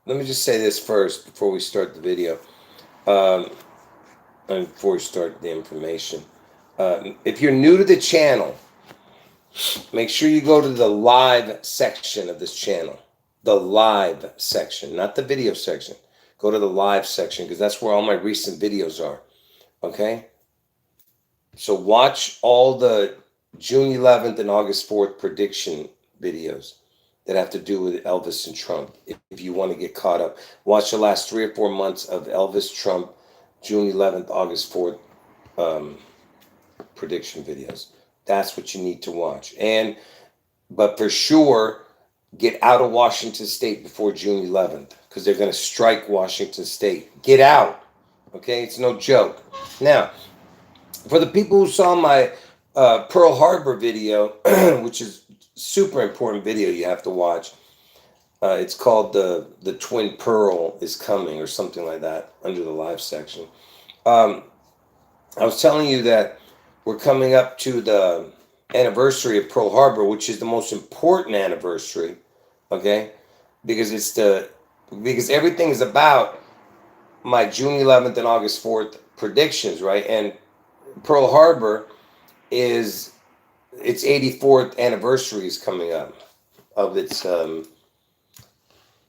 let me just say this first before we start the video, um, and before we start the information. If you're new to the channel, make sure you go to the live section of this channel. The live section, not the video section. Go to the live section because that's where all my recent videos are. Okay? So watch all the June 11th and August 4th prediction videos that have to do with Elvis and Trump. If you want to get caught up, watch the last 3 or 4 months of Elvis, Trump, June 11th, August 4th um, prediction videos. That's what you need to watch. But for sure, get out of Washington State before June 11th because they're going to strike Washington State. Get out. Okay, it's no joke. Now, for the people who saw my Pearl Harbor video, which is super important video you have to watch. It's called the Twin Pearl is Coming or something like that under the live section. Um, I was telling you that we're coming up to the anniversary of Pearl Harbor, which is the most important anniversary. Okay, because because everything is about my June 11th and August 4th predictions, right? And Pearl Harbor is its 84th anniversary is coming up of its the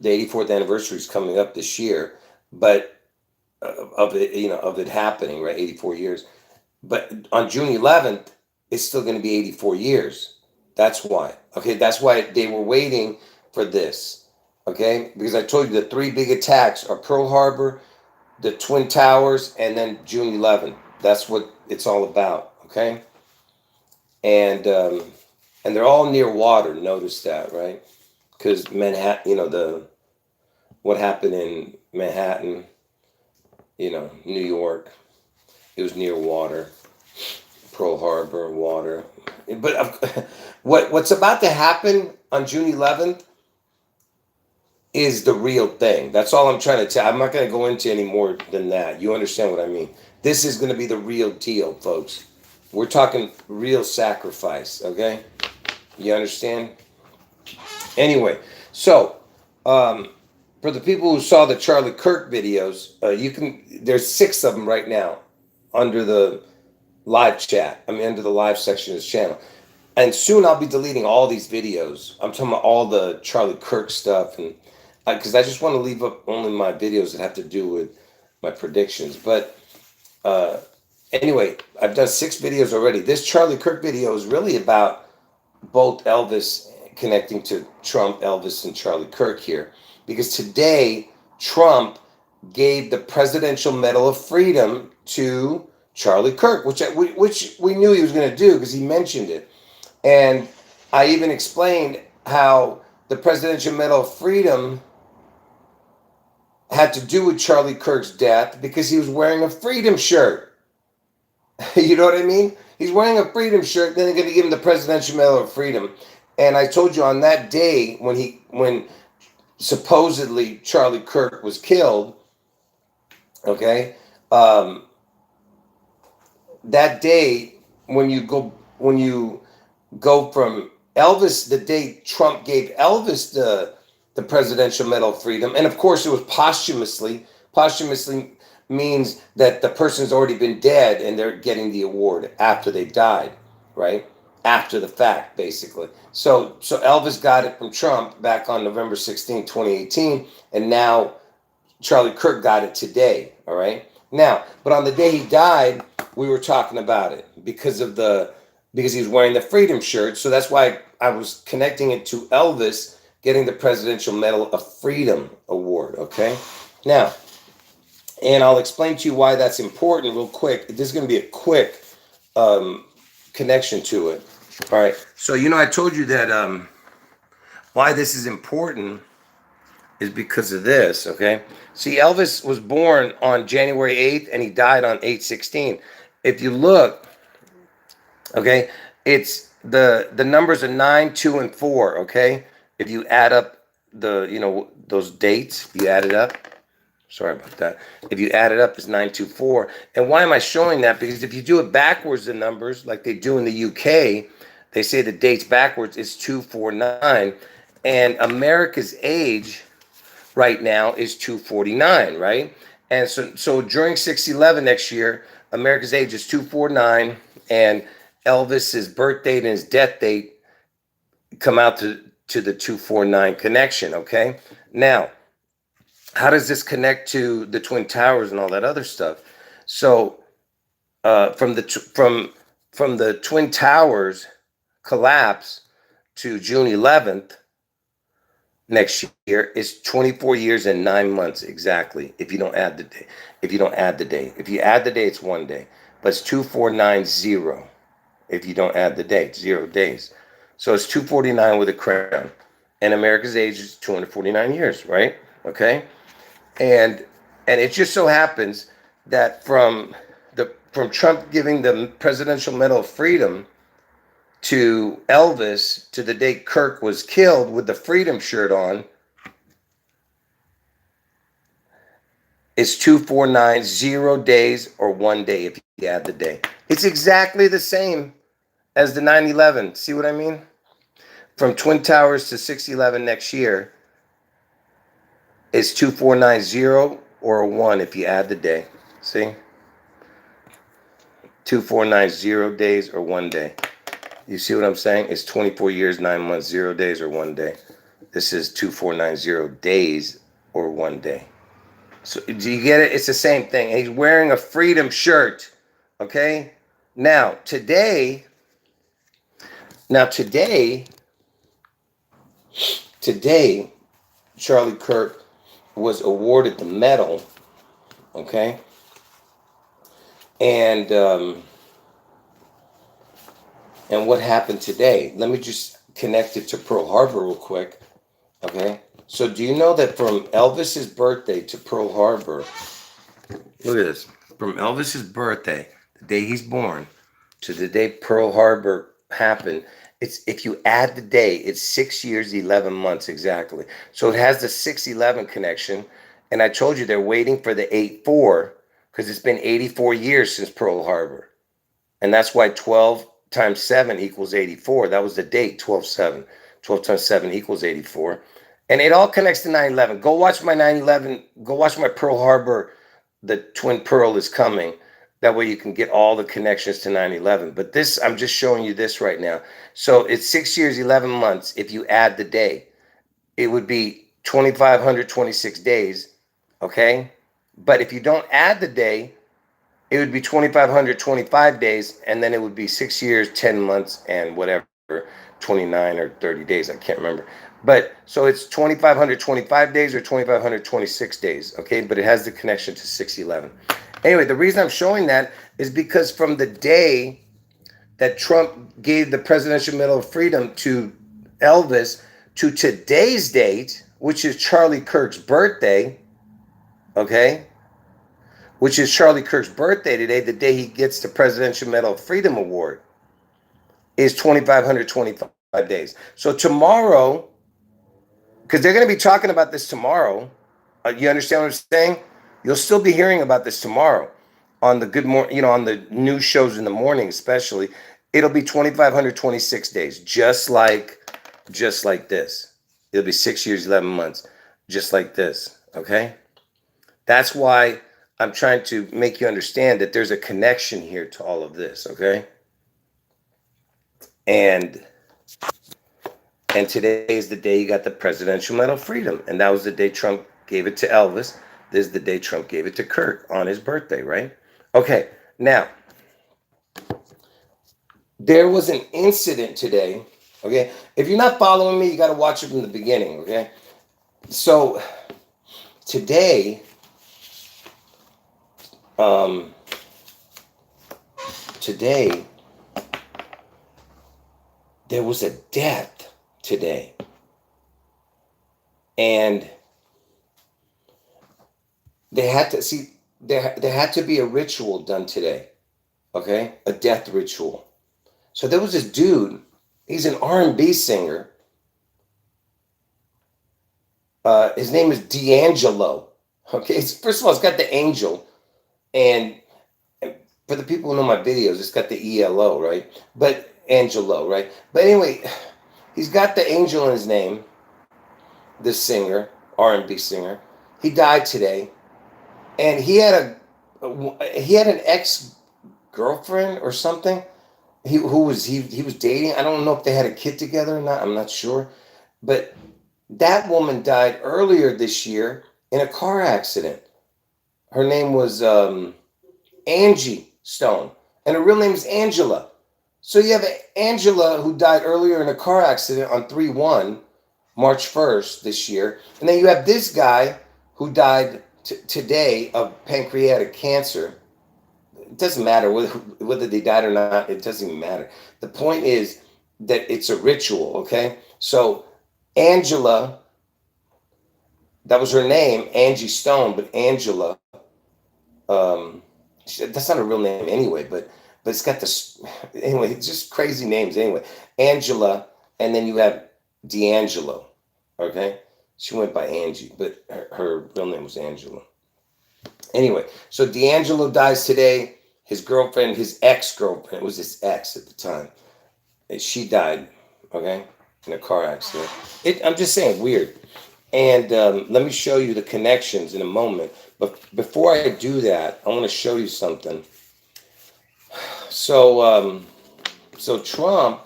84th anniversary is coming up this year, but of it, of it happening, right? 84 years. But on June 11th, it's still going to be 84 years. That's why. Okay, that's why they were waiting for this. Okay, because I told you the three big attacks are Pearl Harbor, the Twin Towers, and then June 11th. That's what it's all about. Okay, and um, and they're all near water. Notice that, right? Because Manhattan, the what happened in Manhattan, New York, it was near water. Pearl Harbor, water. But what's about to happen on June 11th is the real thing. That's all I'm trying to tell. I'm not going to go into any more than that. You understand what I mean? This is going to be the real deal, folks. We're talking real sacrifice, okay? You understand? Anyway, so um, for the people who saw the Charlie Kirk videos, there's 6 of them right now under the live chat. I mean, under the live section of this channel. And soon I'll be deleting all these videos. I'm talking about all the Charlie Kirk stuff, and because I just want to leave up only my videos that have to do with my predictions. But uh, anyway, I've done 6 videos already. This Charlie Kirk video is really about both Elvis connecting to Trump, Elvis, and Charlie Kirk here, because today Trump gave the Presidential Medal of Freedom to Charlie Kirk, which we knew he was going to do because he mentioned it. And I even explained how the Presidential Medal of Freedom had to do with Charlie Kirk's death because he was wearing a freedom shirt. You know what I mean? He's wearing a freedom shirt, then they're going to give him the Presidential Medal of Freedom. And I told you on that day when supposedly Charlie Kirk was killed, okay, um, that day when you go from Elvis, the day Trump gave Elvis the Presidential Medal of Freedom, and of course it was posthumously. Posthumously means that the person's already been dead and they're getting the award after they died, right? After the fact, basically. So Elvis got it from Trump back on November 16, 2018, and now Charlie Kirk got it today, all right? Now, but on the day he died, we were talking about it because he was wearing the freedom shirt. So that's why I was connecting it to Elvis getting the Presidential Medal of Freedom award, okay? Now, and I'll explain to you why that's important real quick. This is going to be a quick connection to it. All right. So, I told you that why this is important is because of this, okay? See, Elvis was born on January 8th and he died on 8/16. If you look, okay, it's the numbers are 9, 2, and 4, okay? If you add up those dates, you add it up. Sorry about that. If you add it up, it's 924. And why am I showing that? Because if you do it backwards, the numbers, like they do in the UK, they say the dates backwards is 249. And America's age right now is 249, right? And so during 6/11 next year, America's age is 249, and Elvis's birth date and his death date come out to the 249 connection, okay? Now, how does this connect to the Twin Towers and all that other stuff? So, from the Twin Towers collapse to June 11th next year is 24 years and 9 months exactly. If you don't add the day, if you add the day, it's 1 day, but it's 2490. If you don't add the day, 0 days. So it's 249 with a crown, and America's age is 249 years, right? Okay, and it just so happens that from Trump giving the Presidential Medal of Freedom to Elvis to the day Kirk was killed with the Freedom shirt on is 249, 0 days or 1 day if you add the day. It's exactly the same as the 9/11. See what I mean? From Twin Towers to 6/11 next year is 2490 or a 1 if you add the day. See? 2490 days or 1 day. You see what I'm saying? It's 24 years, 9 months, 0 days or 1 day. This is 2490 days or 1 day. So do you get it? It's the same thing. He's wearing a Freedom shirt. Okay? Now, today, Charlie Kirk was awarded the medal. Okay? And what happened today? Let me just connect it to Pearl Harbor real quick. Okay? So do you know that from Elvis's birthday to Pearl Harbor, look at this. From Elvis's birthday, the day he's born, to the day Pearl Harbor happened, it's, if you add the day, it's 6 years, 11 months exactly. So it has the 6/11 connection. And I told you they're waiting for the 8/4 because it's been 84 years since Pearl Harbor. And that's why 12 times 7 equals 84. That was the date, 12/7. 12 times 7 equals 84. And it all connects to 9/11. Go watch my 9/11. Go watch my Pearl Harbor. The Twin Pearl is coming. That way you can get all the connections to 9/11. But this, I'm just showing you this right now. So it's 6 years, 11 months. If you add the day, it would be 2,526 days. Okay. But if you don't add the day, it would be 2,525 days. And then it would be 6 years, 10 months, and whatever, 29 or 30 days. I can't remember. But so it's 2,525 days or 2,526 days. Okay. But it has the connection to 6/11. Anyway, the reason I'm showing that is because from the day that Trump gave the Presidential Medal of Freedom to Elvis to today's date, which is Charlie Kirk's birthday, okay, which is Charlie Kirk's birthday today, the day he gets the Presidential Medal of Freedom Award, is 2,525 days. So tomorrow, because they're going to be talking about this tomorrow, you understand what I'm saying? You'll still be hearing about this tomorrow on the Good Morning, on the news shows in the morning, especially. It'll be 2,526 days, just like this. It'll be 6 years, 11 months, just like this. Okay. That's why I'm trying to make you understand that there's a connection here to all of this. Okay. And today is the day you got the Presidential Medal of Freedom. And that was the day Trump gave it to Elvis. This is the day Trump gave it to Kirk on his birthday, right? Okay, now, there was an incident today, okay? If you're not following me, you got to watch it from the beginning, okay? So, today, there was a death today. And they had to see, there had to be a ritual done today, okay? A death ritual. So there was this dude, he's an R&B singer. His name is D'Angelo, okay? First of all, it's got the angel, and for the people who know my videos, it's got the ELO, right? But Angelo, right? But anyway, he's got the angel in his name, this singer. R&B singer. He died today, and he had an ex girlfriend or something. He was dating. I don't know if they had a kid together or not. I'm not sure, but that woman died earlier this year in a car accident. Her name was Angie Stone, and her real name is Angela. So you have Angela who died earlier in a car accident on 3/1, March 1st this year, and then you have this guy who died today of pancreatic cancer. It doesn't matter whether they died or not. It doesn't even matter. The point is that it's a ritual. Okay, so Angela, that was her name, Angie Stone, but Angela. Um, that's not a real name anyway, but it's got this anyway. It's just crazy names anyway. Angela, and then you have D'Angelo. Okay, she went by Angie, but her real name was Angela. Anyway, so D'Angelo dies today. His girlfriend, his ex-girlfriend, it was his ex at the time. And she died, okay, in a car accident. I'm just saying, weird. And let me show you the connections in a moment. But before I do that, I want to show you something. So Trump,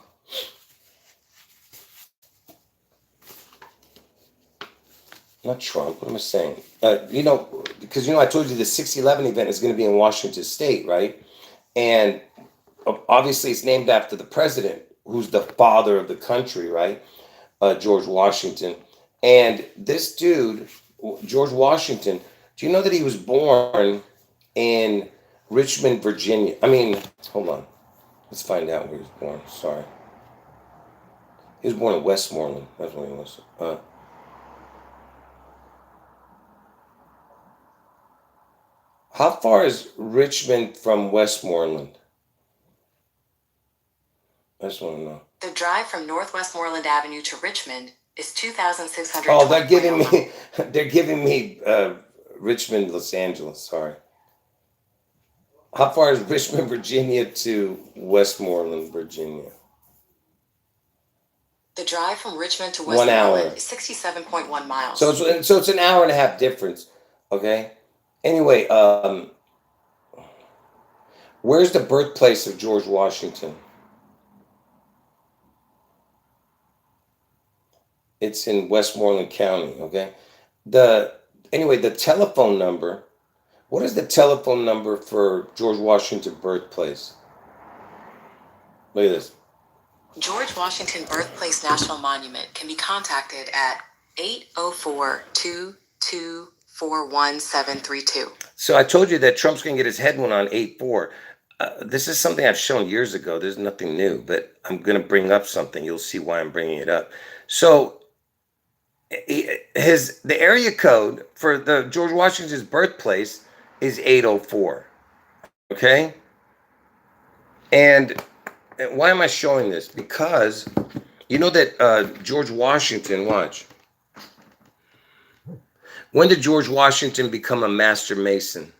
not Trump, what am I saying? Because I told you the 6/11 event is going to be in Washington State, right? And obviously it's named after the president, who's the father of the country, right? George Washington. And this dude, George Washington, do you know that he was born in Richmond, Virginia? I mean, hold on. Let's find out where he was born. Sorry. He was born in Westmoreland. That's where he was. How far is Richmond from Westmoreland? I just want to know. The drive from North Westmoreland Avenue to Richmond is 2,600. Oh, they're giving me Richmond, Los Angeles. Sorry. How far is Richmond, Virginia to Westmoreland, Virginia? The drive from Richmond to 1 hour. Westmoreland is 67.1 miles. So it's an hour and a half difference. Okay. Anyway, where's the birthplace of George Washington? It's in Westmoreland County. Okay. The telephone number. What is the telephone number for George Washington birthplace? Look at this. George Washington Birthplace National Monument can be contacted at 804-224-1732. So I told you that Trump's going to get his head one on 8/4. This is something I've shown years ago. There's nothing new, but I'm going to bring up something. You'll see why I'm bringing it up. So the area code for the George Washington's birthplace is 804. Okay? And why am I showing this? Because you know that George Washington, watch. When did George Washington become a master mason?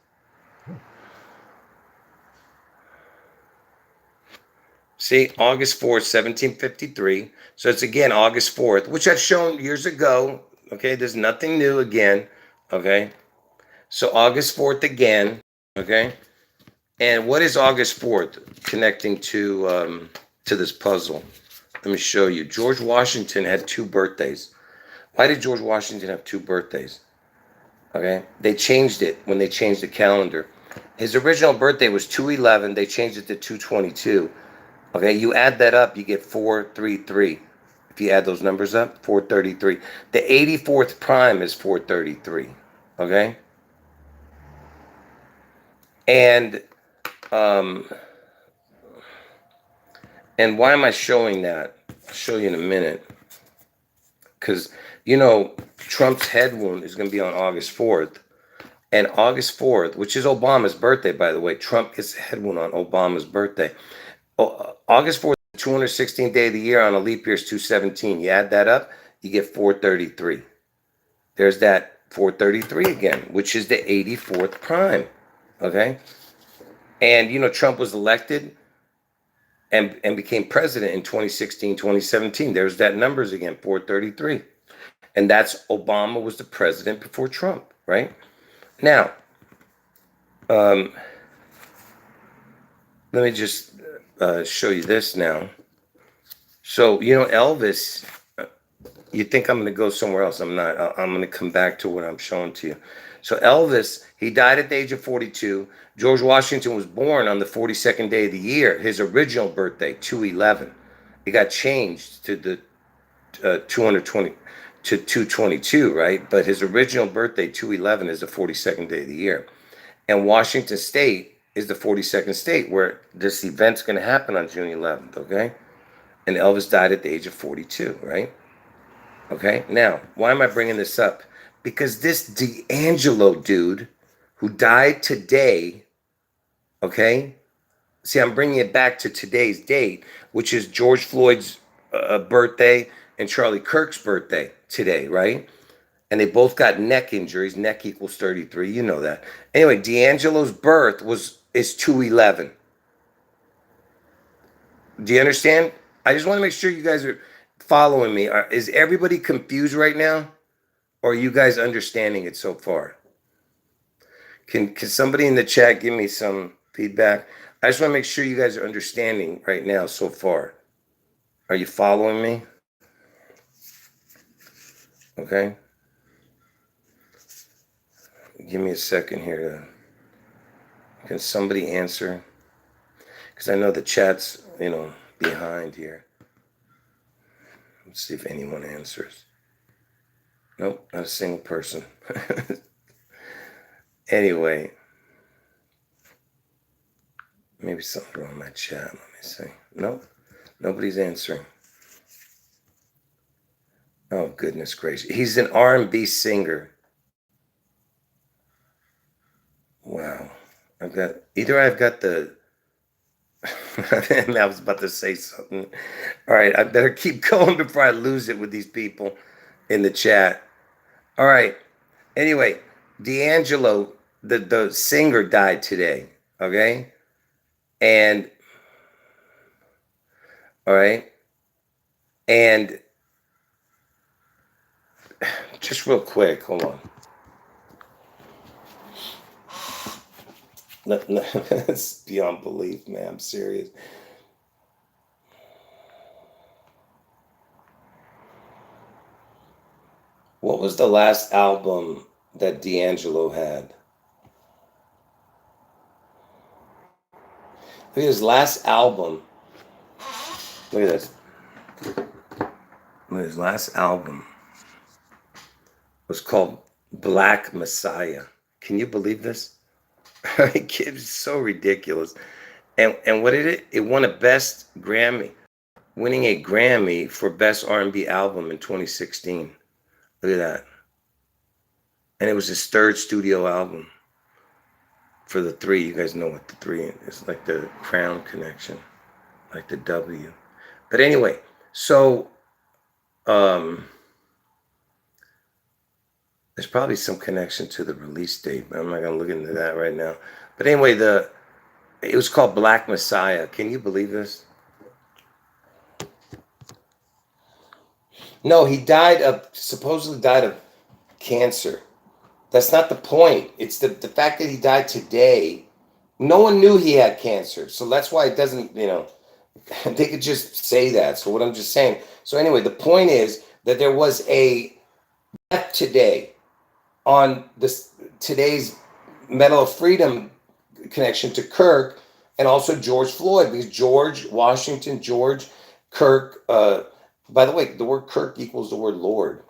See, August 4th, 1753. So it's again August 4th, which I've shown years ago. Okay, there's nothing new again. Okay, so August 4th again. Okay, and what is August 4th connecting to this puzzle? Let me show you. George Washington had 2 birthdays. Why did George Washington have 2 birthdays? Okay, they changed it when they changed the calendar. His original birthday was 2/11. They changed it to 2/22. Okay, you add that up, you get 433. If you add those numbers up, 433. The 84th prime is 433. Okay, and why am I showing that? I'll show you in a minute. Because Trump's head wound is going to be on August 4th. And August 4th, which is Obama's birthday, by the way, Trump gets a head wound on Obama's birthday. August 4th, 216th day of the year, on a leap year is 217. You add that up, you get 433. There's that 433 again, which is the 84th prime. Okay? And, Trump was elected and became president in 2016, 2017. There's that numbers again, 433. And that's Obama was the president before Trump, right? Now, let me just show you this now. So, Elvis, you think I'm going to go somewhere else. I'm not. I'm going to come back to what I'm showing to you. So Elvis, he died at the age of 42. George Washington was born on the 42nd day of the year. His original birthday, 2/11. It got changed to the 220 to 222, right? But his original birthday, 2/11, is the 42nd day of the year. And Washington State is the 42nd state where this event's going to happen on June 11th, okay? And Elvis died at the age of 42, right? Okay, now, why am I bringing this up? Because this D'Angelo dude who died today, okay? See, I'm bringing it back to today's date, which is George Floyd's birthday and Charlie Kirk's birthday today, right? And they both got neck injuries. Neck equals 33, you know that. Anyway, D'Angelo's birth is 2/11. Do you understand? I just want to make sure you guys are following me. Is everybody confused right now? Or are you guys understanding it so far? Can somebody in the chat give me some feedback? I just want to make sure you guys are understanding right now so far. Are you following me? Okay. Give me a second here. Can somebody answer? Because I know the chat's, behind here. Let's see if anyone answers. Nope, not a single person. Anyway, maybe something wrong with my chat. Let me see. Nope, nobody's answering. Oh, goodness gracious. He's an R&B singer. Wow. I've got the... I was about to say something. All right, I better keep going before I lose it with these people in the chat. All right. Anyway, D'Angelo, the singer, died today. Okay? And, all right. And just real quick, hold on. No, it's beyond belief, man. I'm serious. What was the last album that D'Angelo had? Look at his last album. Look at this. Look at his last album. It was called Black Messiah. Can you believe this? It's so ridiculous. And what did it? It won a best Grammy, winning a Grammy for best R&B album in 2016. Look at that. And it was his third studio album for the three. You guys know what the three is. It's like the crown connection, like the W. But anyway, so there's probably some connection to the release date, but I'm not going to look into that right now. But anyway, it was called Black Messiah. Can you believe this? No, he supposedly died of cancer. That's not the point. It's the fact that he died today. No one knew he had cancer. So that's why it doesn't, they could just say that. So what I'm just saying. So anyway, the point is that there was a death today on today's Medal of Freedom connection to Kirk and also George Floyd, because George Washington, George Kirk, by the way, the word Kirk equals the word Lord,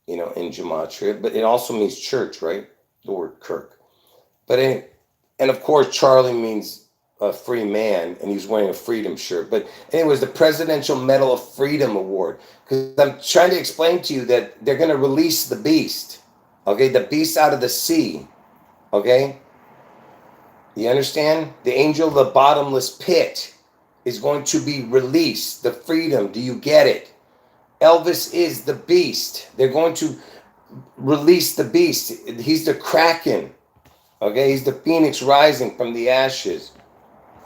in gematria, but it also means church, right? The word Kirk. But and of course, Charlie means a free man, and he's wearing a freedom shirt. But anyways, the Presidential Medal of Freedom Award, because I'm trying to explain to you that they're going to release the beast, okay? The beast out of the sea, okay? You understand? The angel of the bottomless pit is going to be released. The freedom, do you get it? Elvis is the beast. They're going to release the beast. He's the Kraken, okay? He's the phoenix rising from the ashes,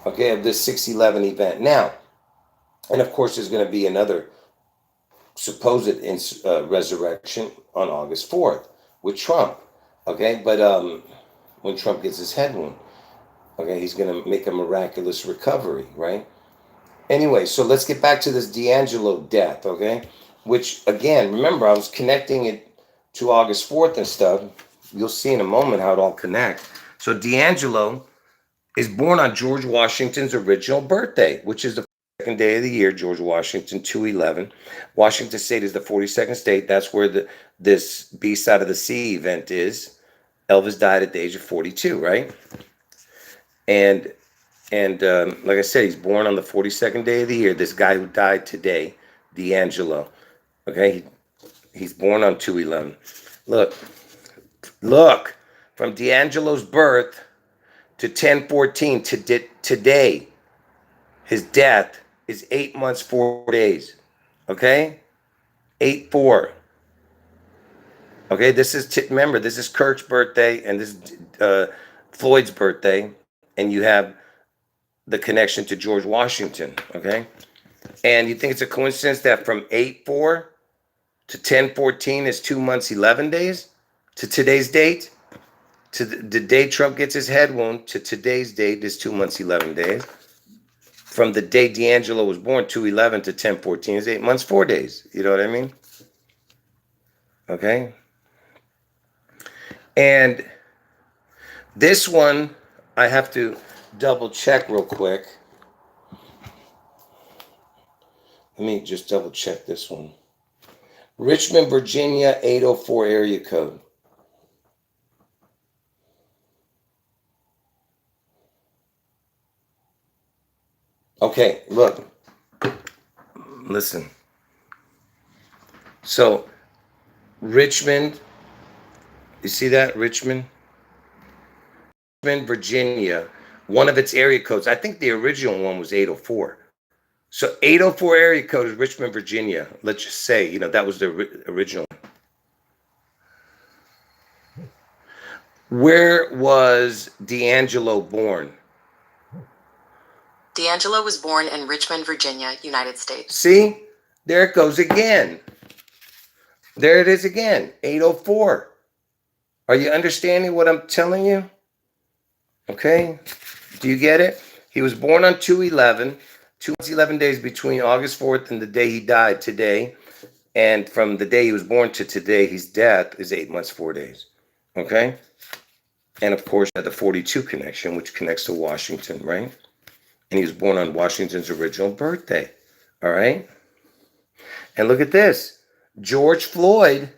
okay, of this 6/11 event. Now, and of course, there's going to be another supposed resurrection on August 4th with Trump. Okay, but when Trump gets his head wound, okay, he's going to make a miraculous recovery, right? Anyway, so let's get back to this D'Angelo death, okay? Which, again, remember, I was connecting it to August 4th and stuff. You'll see in a moment how it all connects. So D'Angelo is born on George Washington's original birthday, which is the second day of the year, George Washington, 2/11. Washington State is the 42nd state. That's where this B-Side of the Sea event is. Elvis died at the age of 42, right? And like I said, he's born on the 42nd day of the year. This guy who died today, D'Angelo. Okay, he's born on 2/11. Look, from D'Angelo's birth to 10/14 to today, his death is 8 months, 4 days. Okay, 8/4. Okay, this is remember, this is Kirk's birthday and this is Floyd's birthday, and you have the connection to George Washington. Okay, and you think it's a coincidence that from 8/4 to 10/14 is 2 months, 11 days to today's date? To the day Trump gets his head wound to today's date is 2 months, 11 days. From the day D'Angelo was born, 2/11 to 10/14 is 8 months, 4 days. You know what I mean? Okay. And this one, I have to double check real quick. Let me just double check this one. Richmond, Virginia, 804 area code. Okay, look. Listen. So, Richmond, you see that? Richmond, Virginia, one of its area codes. I think the original one was 804. So 804 area code is Richmond, Virginia. Let's just say, that was the original. Where was D'Angelo born? D'Angelo was born in Richmond, Virginia, United States. See? There it goes again. There it is again. 804. Are you understanding what I'm telling you? Okay? Do you get it? He was born on 2/11. 2 months, 11 days between August 4th and the day he died today. And from the day he was born to today, his death is 8 months, 4 days. Okay? And of course, the 42 connection, which connects to Washington, right? And he was born on Washington's original birthday. All right? And look at this. George Floyd,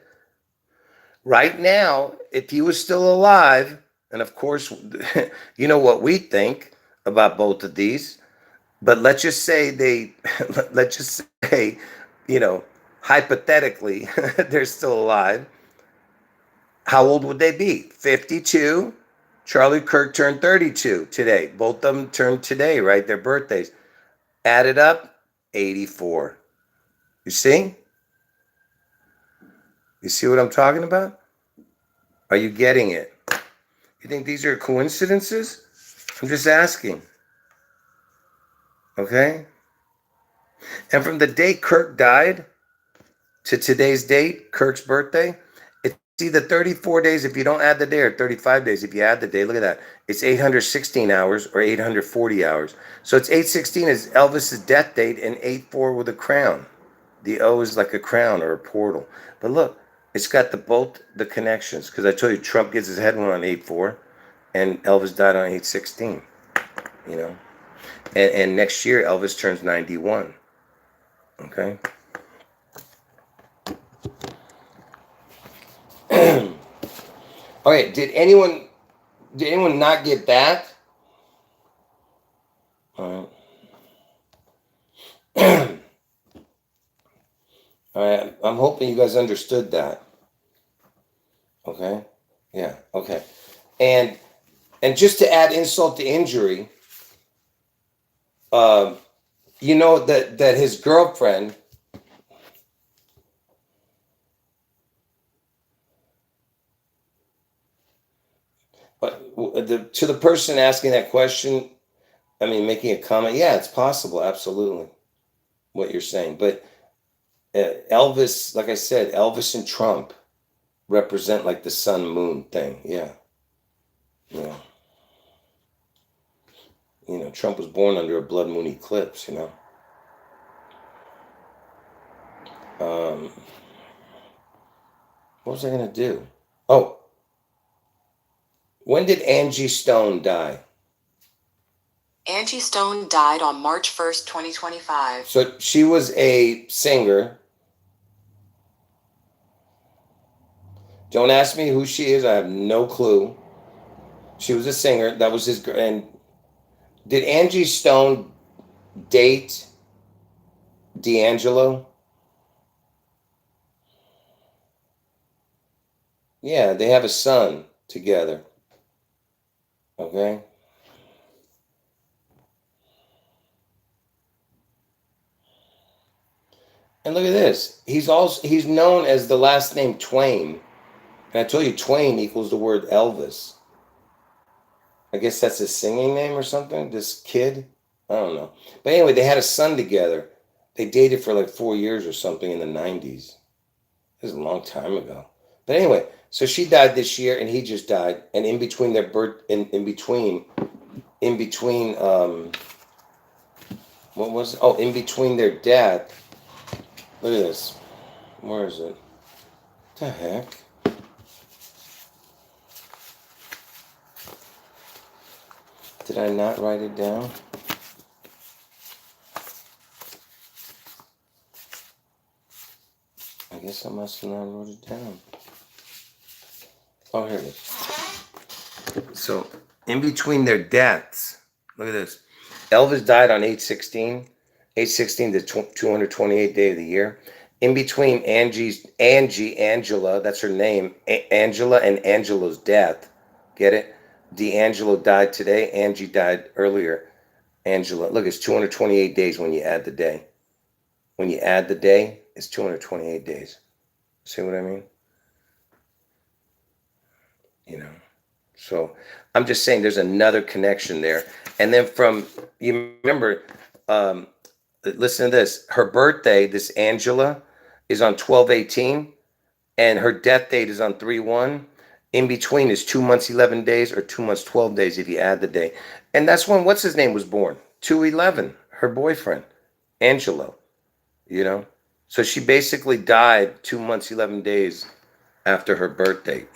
right now, if he was still alive, and of course, you know what we think about both of these, but let's just say hypothetically, they're still alive. How old would they be? 52. Charlie Kirk turned 32 today. Both of them turned today, right? Their birthdays. Added up, 84. You see? You see what I'm talking about? Are you getting it? You think these are coincidences? I'm just asking. Okay? And from the day Kirk died to today's date, Kirk's birthday, it's either 34 days if you don't add the day, or 35 days if you add the day. Look at that. It's 816 hours or 840 hours. So it's 816 is Elvis's death date and 84 with a crown. The O is like a crown or a portal. But look, it's got both the connections, because I told you Trump gets his head one on 8/4 and Elvis died on 8/16. And next year Elvis turns 91. Okay. All right. Did anyone not get that? All right. All right. I'm hoping you guys understood that. Okay. Yeah. Okay. And just to add insult to injury, that his girlfriend, to the person asking that question, making a comment, yeah, it's possible, absolutely, what you're saying. But Elvis, like I said, Elvis and Trump represent like the sun moon thing. Yeah. Yeah. Trump was born under a blood moon eclipse, Um, what was I going to do? Oh, when did Angie Stone die? Angie Stone died on March 1st, 2025. So she was a singer. Don't ask me who she is. I have no clue. She was a singer. That was his. And did Angie Stone date D'Angelo? Yeah, they have a son together. Okay. And look at this. He's known as the last name Twain. And I told you Twain equals the word Elvis. I guess that's his singing name or something. This kid. I don't know. But anyway, they had a son together. They dated for like 4 years or something in the 90s. This is a long time ago. But anyway, so she died this year and he just died. And in between their birth, in between, what was it? Oh, in between their death. Look at this. Where is it? What the heck? Did I not write it down? I guess I must have not wrote it down. Oh, here it is. So, in between their deaths, look at this. Elvis died on 8/16, 8/16 the 228th day of the year. In between Angela, that's her name, Angela and Angela's death. Get it? D'Angelo died today. Angie died earlier. Angela, look, it's 228 days when you add the day. When you add the day, it's 228 days. See what I mean? So I'm just saying there's another connection there. And then you remember, listen to this. Her birthday, this Angela, is on 12/18, and her death date is on 3/1. In between is 2 months, 11 days, or 2 months, 12 days if you add the day. And that's when, what's his name, was born? 2/11, her boyfriend, Angelo, So she basically died 2 months, 11 days after her birthday,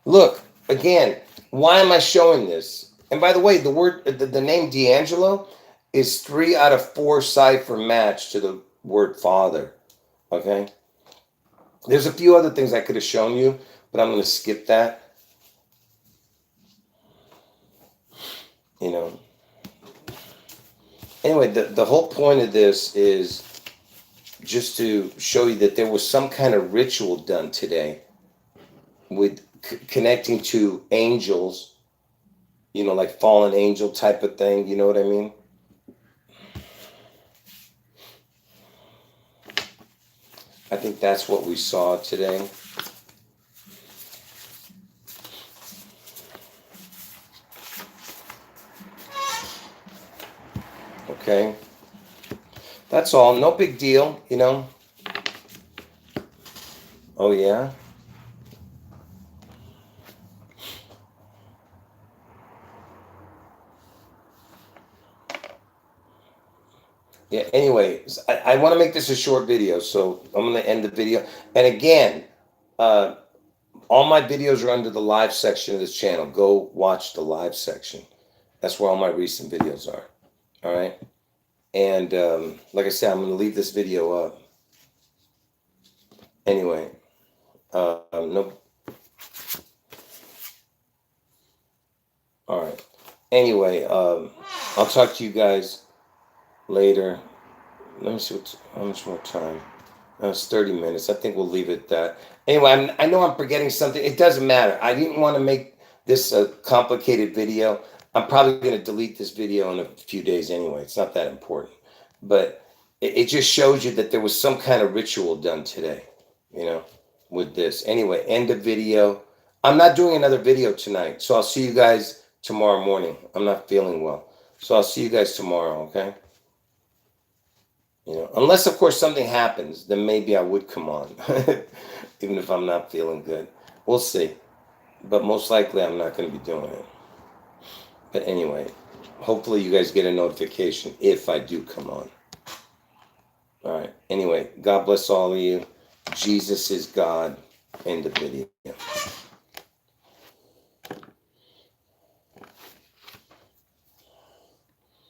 Look, again, why am I showing this? And by the way, the name D'Angelo is 3 out of 4 cipher match to the word father. Okay? There's a few other things I could have shown you, but I'm going to skip that. Anyway, the whole point of this is just to show you that there was some kind of ritual done today with connecting to angels, like fallen angel type of thing. You know what I mean? I think that's what we saw today. Okay. That's all. No big deal, Oh, yeah? Yeah, anyway, I want to make this a short video, so I'm going to end the video. And again, all my videos are under the live section of this channel. Go watch the live section. That's where all my recent videos are. All right? And like I said, I'm going to leave this video up. Anyway, no. All right. Anyway, I'll talk to you guys later. Let me see how much more time. It's 30 minutes. I think we'll leave it at that. Anyway, I know I'm forgetting something. It doesn't matter. I didn't want to make this a complicated video. I'm probably going to delete this video in a few days anyway. It's not that important. But it just shows you that there was some kind of ritual done today, with this. Anyway, end of video. I'm not doing another video tonight, so I'll see you guys tomorrow morning. I'm not feeling well. So I'll see you guys tomorrow, okay? You know, unless of course something happens, then maybe I would come on, even if I'm not feeling good. We'll see. But most likely I'm not going to be doing it. But anyway, hopefully you guys get a notification if I do come on. All right. Anyway, God bless all of you. Jesus is God. End of video.